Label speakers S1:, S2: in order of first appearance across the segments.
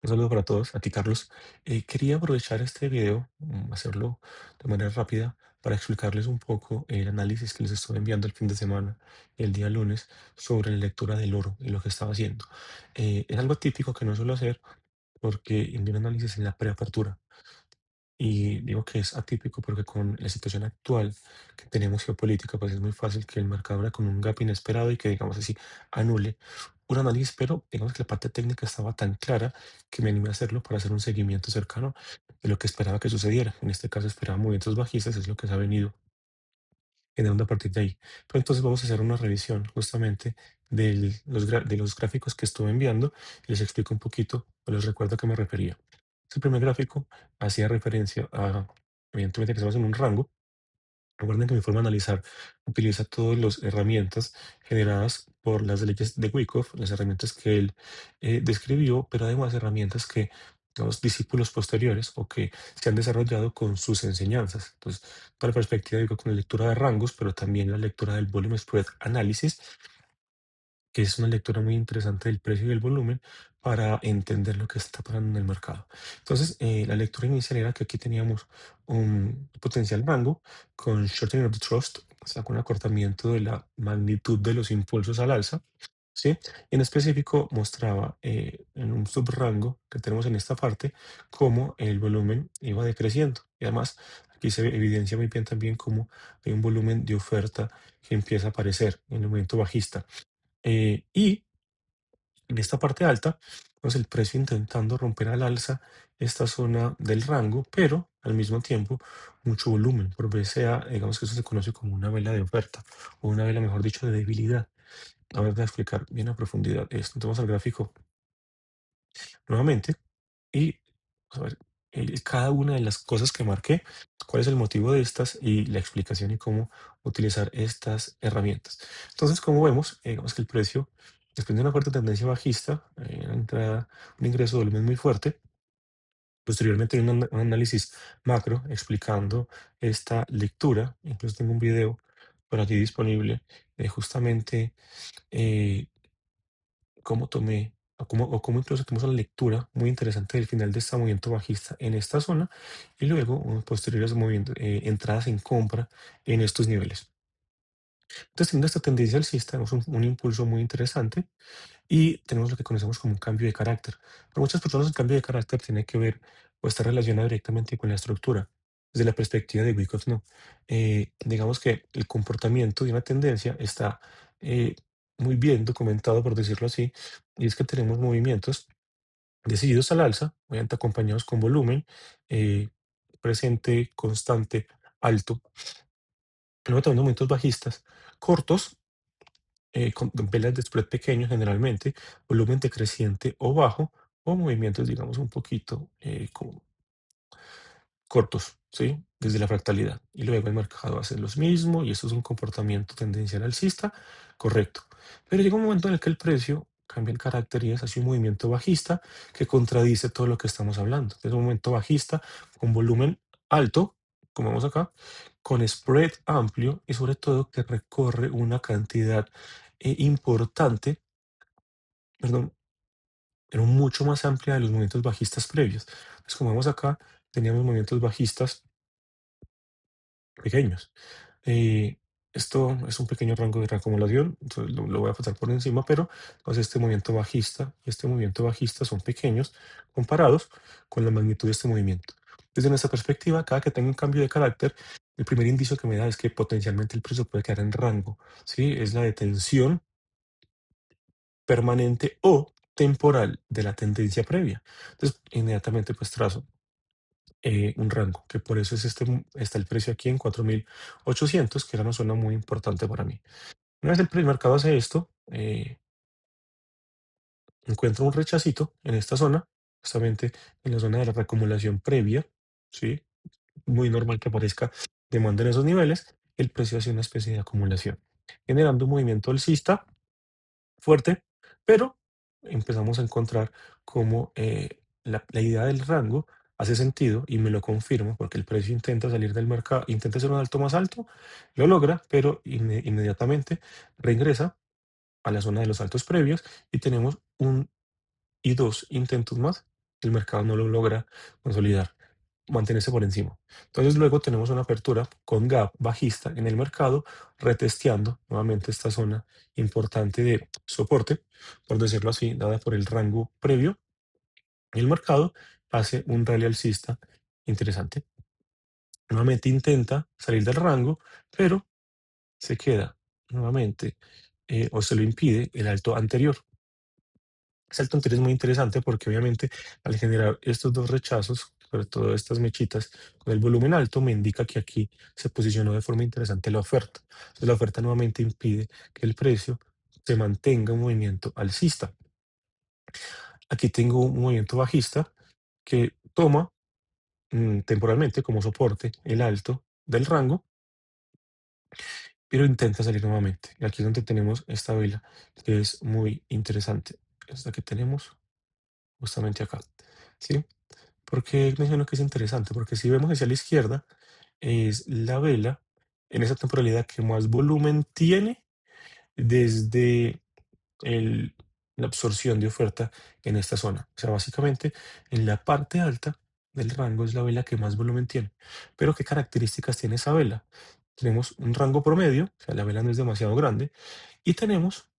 S1: Un saludo para todos, a ti Carlos. Quería aprovechar este video, hacerlo de manera rápida para explicarles un poco el análisis que les estuve enviando el fin de semana, el día lunes, sobre la lectura del oro y lo que estaba haciendo. Es algo típico que no suelo hacer porque envío un análisis en la preapertura. Y digo que es atípico porque con la situación actual que tenemos geopolítica, pues es muy fácil que el mercado abra con un gap inesperado y que, digamos así, anule un análisis, pero digamos que la parte técnica estaba tan clara que me animé a hacerlo para hacer un seguimiento cercano de lo que esperaba que sucediera. En este caso esperaba movimientos bajistas, es lo que se ha venido generando a partir de ahí. Pero entonces vamos a hacer una revisión justamente de los gráficos que estuve enviando y les explico un poquito, o les recuerdo a qué me refería. Este primer gráfico hacía referencia a, evidentemente, que estamos en un rango. Recuerden que mi forma de analizar utiliza todas las herramientas generadas por las leyes de Wyckoff, las herramientas que él describió, pero además herramientas que los discípulos posteriores o que se han desarrollado con sus enseñanzas. Entonces, para perspectiva, digo con la lectura de rangos, pero también la lectura del volume spread análisis, que es una lectura muy interesante del precio y del volumen para entender lo que está pasando en el mercado. Entonces, la lectura inicial era que aquí teníamos un potencial rango con shortening of the trust, o sea, con un acortamiento de la magnitud de los impulsos al alza, ¿sí? Y en específico mostraba en un subrango que tenemos en esta parte cómo el volumen iba decreciendo. Y además, aquí se evidencia muy bien también cómo hay un volumen de oferta que empieza a aparecer en el momento bajista. Y en esta parte alta, pues el precio intentando romper al alza esta zona del rango, pero al mismo tiempo mucho volumen, por BCA, digamos que eso se conoce como una vela de oferta, o una vela, mejor dicho, de debilidad. A ver, voy a explicar bien a profundidad esto. Entonces, vamos al gráfico nuevamente y vamos a ver cada una de las cosas que marqué, cuál es el motivo de estas y la explicación y cómo utilizar estas herramientas. Entonces, como vemos, digamos que el precio, después de una fuerte tendencia bajista, una entrada, un ingreso de volumen muy fuerte, posteriormente hay un análisis macro explicando esta lectura, incluso tengo un video por aquí disponible de justamente eh, cómo tomé o cómo incluso tuvimos una lectura muy interesante del final de este movimiento bajista en esta zona y luego posteriores entradas en compra en estos niveles. Entonces, teniendo esta tendencia alcista, tenemos un impulso muy interesante y tenemos lo que conocemos como un cambio de carácter. Para muchas personas el cambio de carácter tiene que ver o está relacionado directamente con la estructura. Desde la perspectiva de Wyckoff, no. Digamos que el comportamiento de una tendencia está eh, muy bien documentado, por decirlo así, y es que tenemos movimientos decididos al alza, obviamente acompañados con volumen eh, presente, constante, alto, luego también momentos bajistas, cortos, con velas de spread pequeño generalmente, volumen decreciente o bajo, o movimientos, digamos, un poquito cortos, ¿sí? Desde la fractalidad. Y luego el mercado hace lo mismo y eso es un comportamiento tendencial alcista, correcto. Pero llega un momento en el que el precio cambia el carácter y es así un movimiento bajista que contradice todo lo que estamos hablando. Es un momento bajista con volumen alto, como vemos acá, con spread amplio y sobre todo que recorre una cantidad importante, perdón, pero mucho más amplia de los movimientos bajistas previos. Entonces, como vemos acá, teníamos movimientos bajistas pequeños. Eh, Esto es un pequeño rango de reacumulación, entonces lo voy a pasar por encima, pero pues, este movimiento bajista y este movimiento bajista son pequeños comparados con la magnitud de este movimiento. Desde nuestra perspectiva, cada que tenga un cambio de carácter, el primer indicio que me da es que potencialmente el precio puede quedar en rango, ¿sí? Es la detención permanente o temporal de la tendencia previa. Entonces, inmediatamente pues trazo un rango, que por eso es está el precio aquí en 4.800 que era una zona muy importante para mí. Una vez el mercado hace esto, encuentra un rechacito en esta zona, justamente en la zona de la reacumulación previa, ¿sí? Muy normal que aparezca demanda en esos niveles, el precio hace una especie de acumulación, generando un movimiento alcista fuerte, pero empezamos a encontrar cómo la idea del rango hace sentido y me lo confirma porque el precio intenta salir del mercado, intenta hacer un alto más alto, lo logra, pero inmediatamente regresa a la zona de los altos previos y tenemos un y dos intentos más el mercado no lo logra consolidar, mantenerse por encima. Entonces luego tenemos una apertura con gap bajista en el mercado, retesteando nuevamente esta zona importante de soporte, por decirlo así, dada por el rango previo, y el mercado hace un rally alcista interesante. Nuevamente intenta salir del rango, pero se queda nuevamente o se lo impide el alto anterior. Ese alto anterior es muy interesante porque obviamente al generar estos dos rechazos, sobre todo estas mechitas con el volumen alto, me indica que aquí se posicionó de forma interesante la oferta. Entonces la oferta nuevamente impide que el precio se mantenga un movimiento alcista. Aquí tengo un movimiento bajista que toma temporalmente como soporte el alto del rango, pero intenta salir nuevamente. Y aquí es donde tenemos esta vela que es muy interesante. Esta que tenemos justamente acá. ¿Sí? ¿Por qué menciono que es interesante? Porque si vemos hacia la izquierda, es la vela en esa temporalidad que más volumen tiene desde el- la absorción de oferta en esta zona. O sea, básicamente en la parte alta del rango es la vela que más volumen tiene. Pero ¿qué características tiene esa vela? Tenemos un rango promedio, o sea, la vela no es demasiado grande, y tenemos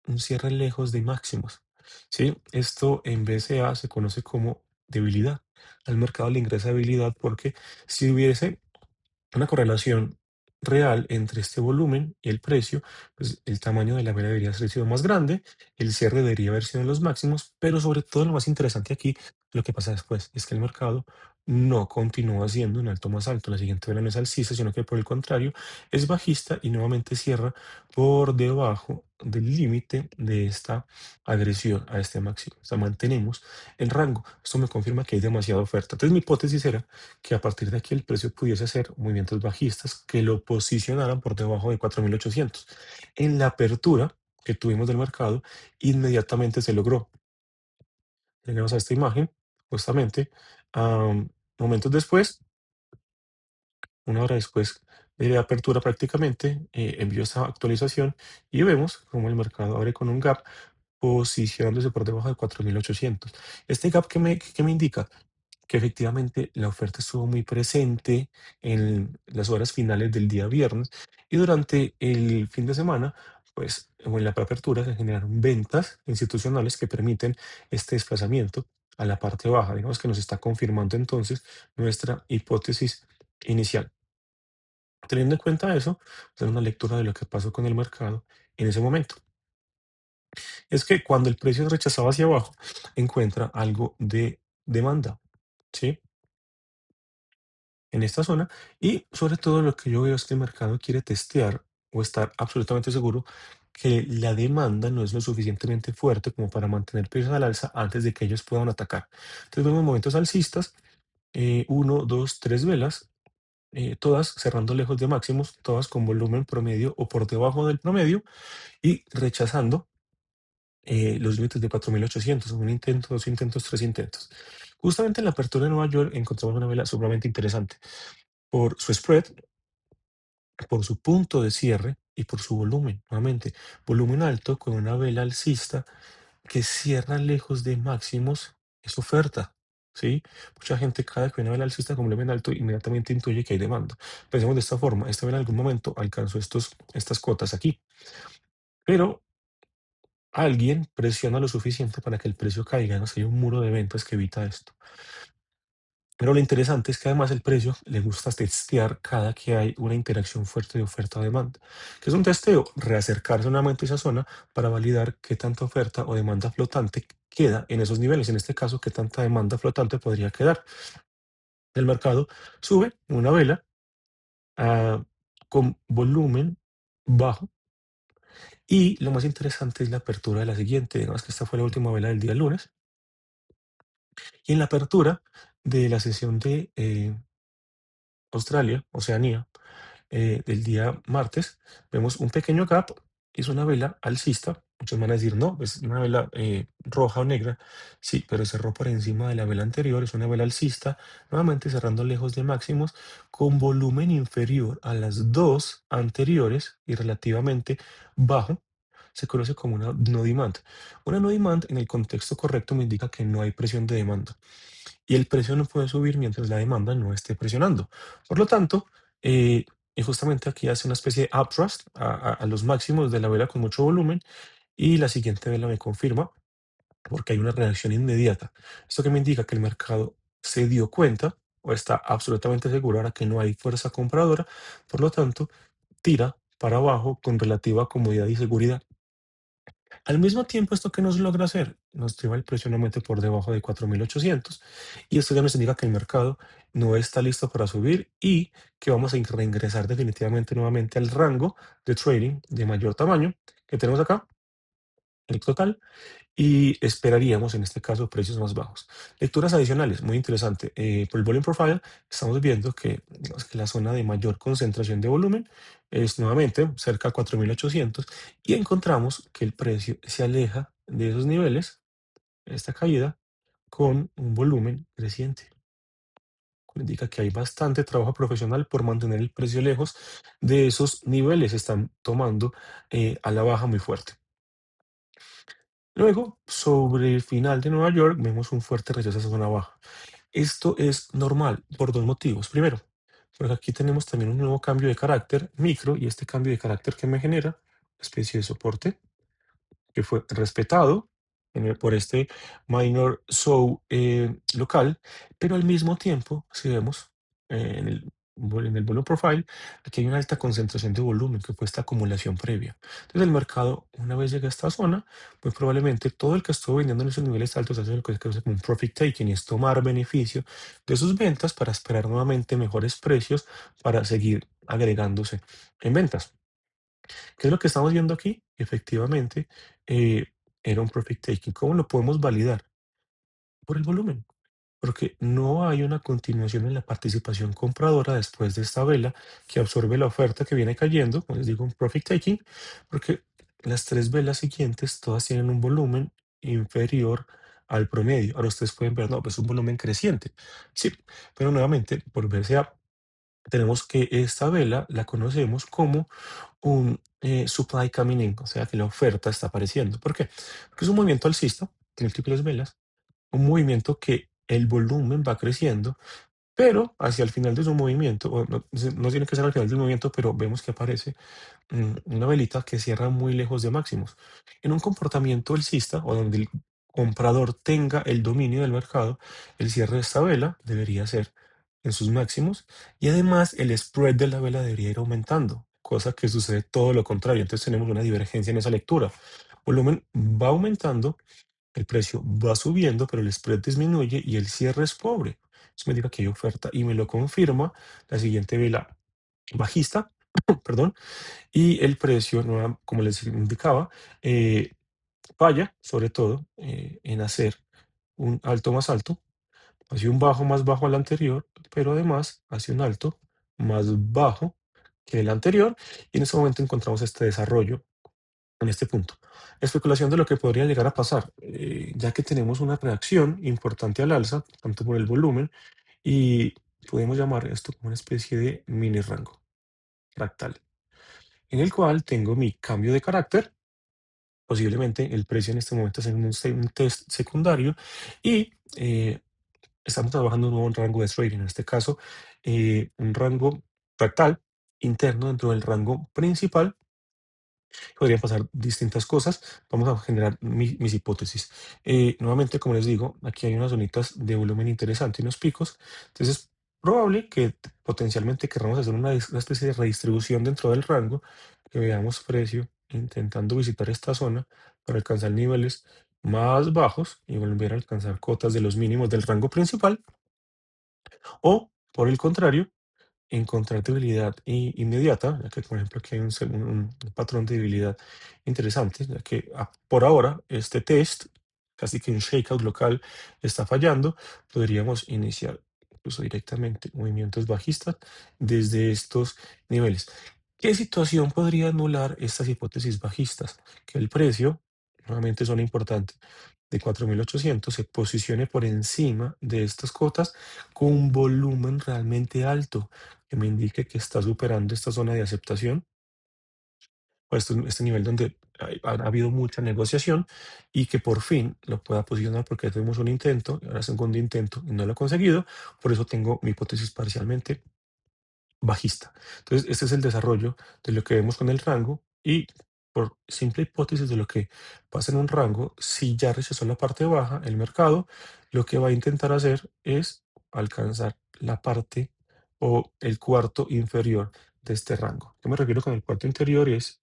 S1: un cierre lejos de máximos. ¿Sí? Esto en BCA se conoce como debilidad. Al mercado le ingresa debilidad porque si hubiese una correlación real entre este volumen y el precio, pues el tamaño de la vela debería ser sido más grande, el cierre debería haber sido en los máximos, pero sobre todo lo más interesante aquí, lo que pasa después es que el mercado no continúa siendo un alto más alto. La siguiente vela no es alcista, sino que por el contrario es bajista y nuevamente cierra por debajo del límite de esta agresión a este máximo. O sea, mantenemos el rango. Esto me confirma que hay demasiada oferta. Entonces mi hipótesis era que a partir de aquí el precio pudiese hacer movimientos bajistas que lo posicionaran por debajo de 4.800. En la apertura que tuvimos del mercado, inmediatamente se logró. Tenemos a esta imagen, justamente, momentos después, una hora después de la apertura prácticamente, envió esta actualización y vemos cómo el mercado abre con un gap posicionándose por debajo de 4.800. Este gap que me indica que efectivamente la oferta estuvo muy presente en las horas finales del día viernes y durante el fin de semana, pues, o en la preapertura se generaron ventas institucionales que permiten este desplazamiento a la parte baja. Digamos que nos está confirmando entonces nuestra hipótesis inicial. Teniendo en cuenta eso, hacer una lectura de lo que pasó con el mercado en ese momento. Es que cuando el precio es rechazado hacia abajo, encuentra algo de demanda, ¿sí? En esta zona y sobre todo lo que yo veo es que el mercado quiere testear o estar absolutamente seguro que la demanda no es lo suficientemente fuerte como para mantener precios al alza antes de que ellos puedan atacar. Entonces vemos momentos alcistas, uno, dos, tres velas, todas cerrando lejos de máximos, todas con volumen promedio o por debajo del promedio y rechazando los límites de 4.800, un intento, dos intentos, tres intentos. Justamente en la apertura de Nueva York encontramos una vela sumamente interesante por su spread, por su punto de cierre y por su volumen. Nuevamente, volumen alto con una vela alcista que cierra lejos de máximos es oferta. ¿Sí? Mucha gente cada que ve una vela alcista con volumen alto inmediatamente intuye que hay demanda. Pensemos de esta forma, esta vela en algún momento alcanzó estas cotas aquí, pero alguien presiona lo suficiente para que el precio caiga, no sé, hay un muro de ventas que evita esto. Pero lo interesante es que además el precio le gusta testear cada que hay una interacción fuerte de oferta-demanda. ¿Qué es un testeo? Reacercarse nuevamente a esa zona para validar qué tanta oferta o demanda flotante queda en esos niveles. En este caso, qué tanta demanda flotante podría quedar. El mercado sube una vela ah, con volumen bajo y lo más interesante es la apertura de la siguiente. Digamos que esta fue la última vela del día lunes. Y en la apertura de la sesión de Australia, Oceanía, del día martes, vemos un pequeño gap, es una vela alcista. Muchos van a decir, no, es una vela roja o negra. Sí, pero cerró por encima de la vela anterior, es una vela alcista, nuevamente cerrando lejos de máximos, con volumen inferior a las dos anteriores y relativamente bajo. se conoce como una no demand. Una no demand en el contexto correcto me indica que no hay presión de demanda y el precio no puede subir mientras la demanda no esté presionando. Por lo tanto, eh, y justamente aquí hace una especie de uptrust a los máximos de la vela con mucho volumen y la siguiente vela me confirma porque hay una reacción inmediata. Esto que me indica que el mercado se dio cuenta o está absolutamente seguro ahora que no hay fuerza compradora, por lo tanto, tira para abajo con relativa comodidad y seguridad. Al mismo tiempo, ¿esto qué nos logra hacer? Nos lleva el precio nuevamente por debajo de 4.800 y esto ya nos indica que el mercado no está listo para subir y que vamos a reingresar definitivamente nuevamente al rango de trading de mayor tamaño que tenemos acá, el total, y esperaríamos en este caso precios más bajos. Lecturas adicionales, muy interesante. Por el volume profile estamos viendo que, digamos, que la zona de mayor concentración de volumen es nuevamente cerca de 4.800 y encontramos que el precio se aleja de esos niveles, esta caída, con un volumen creciente. Indica que hay bastante trabajo profesional por mantener el precio lejos de esos niveles. Están tomando a la baja muy fuerte. Luego, sobre el final de Nueva York, vemos un fuerte rechazo a esa zona baja. Esto es normal por dos motivos. Primero, porque aquí tenemos también un nuevo cambio de carácter micro y este cambio de carácter que me genera una especie de soporte que fue respetado por este minor show local, pero al mismo tiempo, si vemos en el volume profile, aquí hay una alta concentración de volumen que fue esta acumulación previa. Entonces el mercado, una vez llega a esta zona, pues probablemente todo el que estuvo vendiendo en esos niveles altos hace lo que se conoce como un profit taking, y es tomar beneficio de sus ventas para esperar nuevamente mejores precios para seguir agregándose en ventas. ¿Qué es lo que estamos viendo aquí? Efectivamente, eh, era un profit taking. ¿Cómo lo podemos validar? Por el volumen, porque no hay una continuación en la participación compradora después de esta vela que absorbe la oferta que viene cayendo, como les digo, un profit taking, porque las tres velas siguientes todas tienen un volumen inferior al promedio. Ahora ustedes pueden ver, no, pues un volumen creciente. Sí, pero nuevamente, por verse a, tenemos que esta vela la conocemos como un supply coming in, o sea que la oferta está apareciendo. ¿Por qué? Porque es un movimiento alcista, tiene múltiples velas, un movimiento que el volumen va creciendo, pero hacia el final de su movimiento, o no, no tiene que ser al final del movimiento, pero vemos que aparece una velita que cierra muy lejos de máximos. En un comportamiento alcista o donde el comprador tenga el dominio del mercado, el cierre de esta vela debería ser en sus máximos y además el spread de la vela debería ir aumentando, cosa que sucede todo lo contrario. Entonces tenemos una divergencia en esa lectura. Volumen va aumentando, el precio va subiendo, pero el spread disminuye y el cierre es pobre. Eso me indica que hay oferta y me lo confirma la siguiente vela bajista, perdón, y el precio, como les indicaba, eh, falla sobre todo en hacer un alto más alto, hace un bajo más bajo al anterior, pero además hace un alto más bajo que el anterior, y en ese momento encontramos este desarrollo en este punto. Especulación de lo que podría llegar a pasar, ya que tenemos una reacción importante al alza, tanto por el volumen, y podemos llamar esto como una especie de mini rango fractal, en el cual tengo mi cambio de carácter. Posiblemente el precio en este momento es en un test secundario y estamos trabajando en un nuevo rango de trading, en este caso un rango fractal interno dentro del rango principal. Podrían pasar distintas cosas. Vamos a generar mis hipótesis. Nuevamente, como les digo, aquí hay unas zonitas de volumen interesante y unos picos. Entonces, es probable que potencialmente queramos hacer una especie de redistribución dentro del rango, que veamos precio intentando visitar esta zona para alcanzar niveles más bajos y volver a alcanzar cotas de los mínimos del rango principal. O, por el contrario, encontrar debilidad inmediata, ya que por ejemplo aquí hay un patrón de debilidad interesante, ya que por ahora este test, casi que un shakeout local, está fallando, podríamos iniciar incluso directamente movimientos bajistas desde estos niveles. ¿Qué situación podría anular estas hipótesis bajistas? Que el precio, nuevamente zona importante, de 4.800 se posicione por encima de estas cotas con un volumen realmente alto que me indique que está superando esta zona de aceptación o este nivel donde ha habido mucha negociación y que por fin lo pueda posicionar porque tuvimos un intento, ahora segundo intento y no lo he conseguido, por eso tengo mi hipótesis parcialmente bajista. Entonces, este es el desarrollo de lo que vemos con el rango y por simple hipótesis de lo que pasa en un rango, si ya rechazó la parte baja, el mercado lo que va a intentar hacer es alcanzar la parte o el cuarto inferior de este rango. ¿Qué me refiero con el cuarto inferior? Es,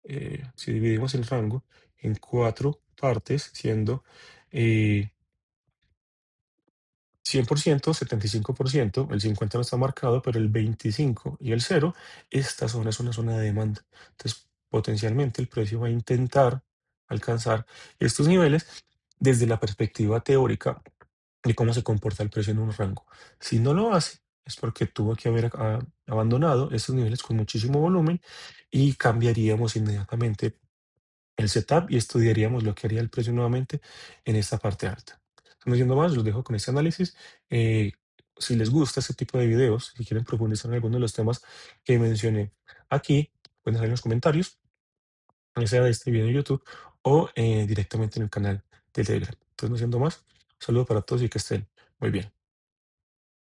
S1: si dividimos el rango en cuatro partes, siendo eh, 100%, 75%, el 50 no está marcado, pero el 25 y el cero, esta zona es una zona de demanda. Entonces, potencialmente el precio va a intentar alcanzar estos niveles desde la perspectiva teórica de cómo se comporta el precio en un rango. Si no lo hace, es porque tuvo que haber abandonado estos niveles con muchísimo volumen y cambiaríamos inmediatamente el setup y estudiaríamos lo que haría el precio nuevamente en esta parte alta. No siendo más, los dejo con este análisis. Eh, si les gusta este tipo de videos, si quieren profundizar en alguno de los temas que mencioné aquí, pueden dejar en los comentarios, ya sea de este video de YouTube o directamente en el canal de Telegram. Entonces, no siendo más, un saludo para todos y que estén muy bien.